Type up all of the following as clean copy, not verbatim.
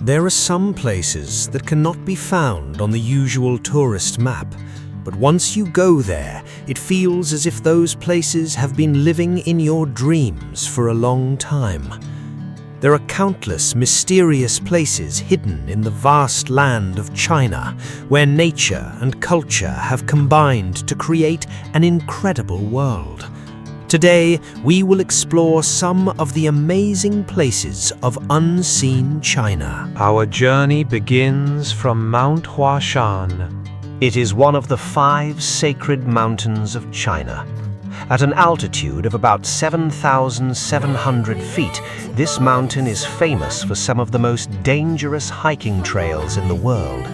There are some places that cannot be found on the usual tourist map, but once you go there, it feels as if those places have been living in your dreams for a long time. There are countless mysterious places hidden in the vast land of China, where nature and culture have combined to create an incredible world. Today, we will explore some of the amazing places of unseen China. Our journey begins from Mount Huashan. It is one of the 5 sacred mountains of China. At an altitude of about 7,700 feet, this mountain is famous for some of the most dangerous hiking trails in the world.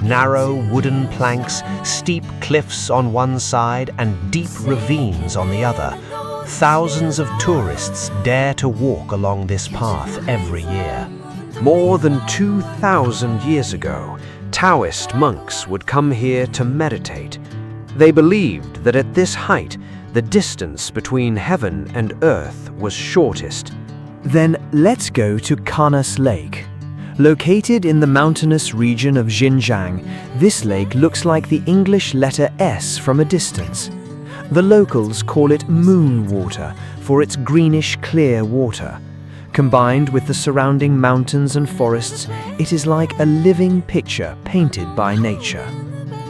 Narrow wooden planks, steep cliffs on one side and deep ravines on the other. Thousands of tourists dare to walk along this path every year. More than 2,000 years ago, Taoist monks would come here to meditate. They believed that at this height, the distance between heaven and earth was shortest. Then let's go to Canas Lake. Located in the mountainous region of Xinjiang, this lake looks like the English letter S from a distance. The locals call it moon water for its greenish clear water. Combined with the surrounding mountains and forests, it is like a living picture painted by nature.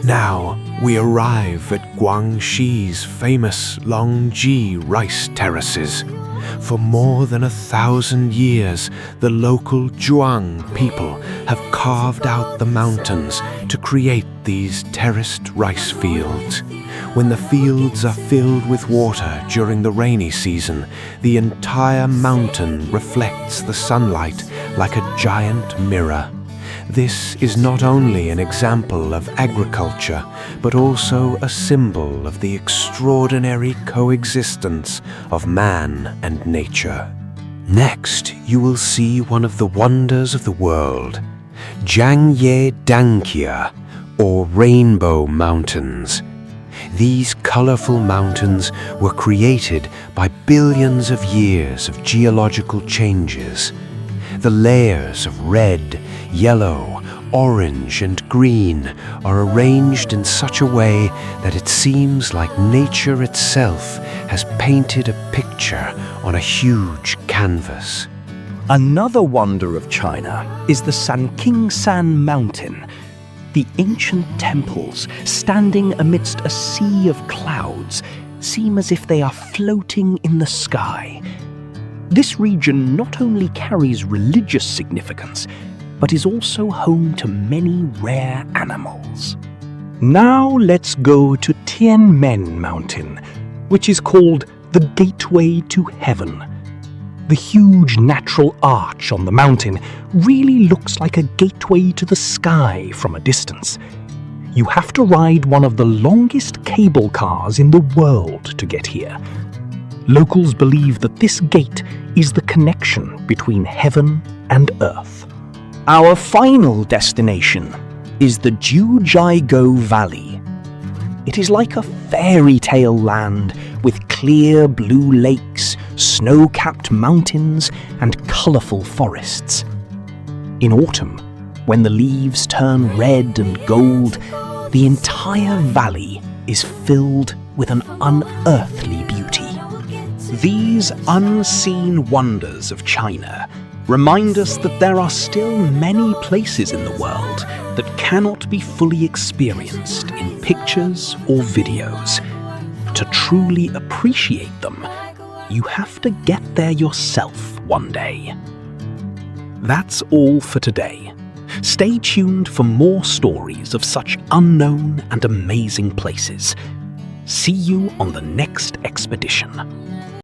Now we arrive at Guangxi's famous Longji rice terraces. For more than 1,000 years, the local Zhuang people have carved out the mountains to create these terraced rice fields. When the fields are filled with water during the rainy season, the entire mountain reflects the sunlight like a giant mirror. This is not only an example of agriculture, but also a symbol of the extraordinary coexistence of man and nature. Next, you will see one of the wonders of the world, Jiangye Dankia, or Rainbow Mountains. These colorful mountains were created by billions of years of geological changes. The layers of red, yellow, orange, and green are arranged in such a way that it seems like nature itself has painted a picture on a huge canvas. Another wonder of China is the Sanqingsan Mountain. The ancient temples, standing amidst a sea of clouds, seem as if they are floating in the sky. This region not only carries religious significance, but is also home to many rare animals. Now let's go to Tianmen Mountain, which is called the Gateway to Heaven. The huge natural arch on the mountain really looks like a gateway to the sky from a distance. You have to ride one of the longest cable cars in the world to get here. Locals believe that this gate is the connection between heaven and earth. Our final destination is the Jiuzhaigo Valley. It is like a fairy tale land with clear blue lakes, snow-capped mountains, and colorful forests. In autumn, when the leaves turn red and gold, the entire valley is filled with an unearthly beauty. These unseen wonders of China remind us that there are still many places in the world that cannot be fully experienced in pictures or videos. To truly appreciate them, you have to get there yourself one day. That's all for today. Stay tuned for more stories of such unknown and amazing places. See you on the next expedition.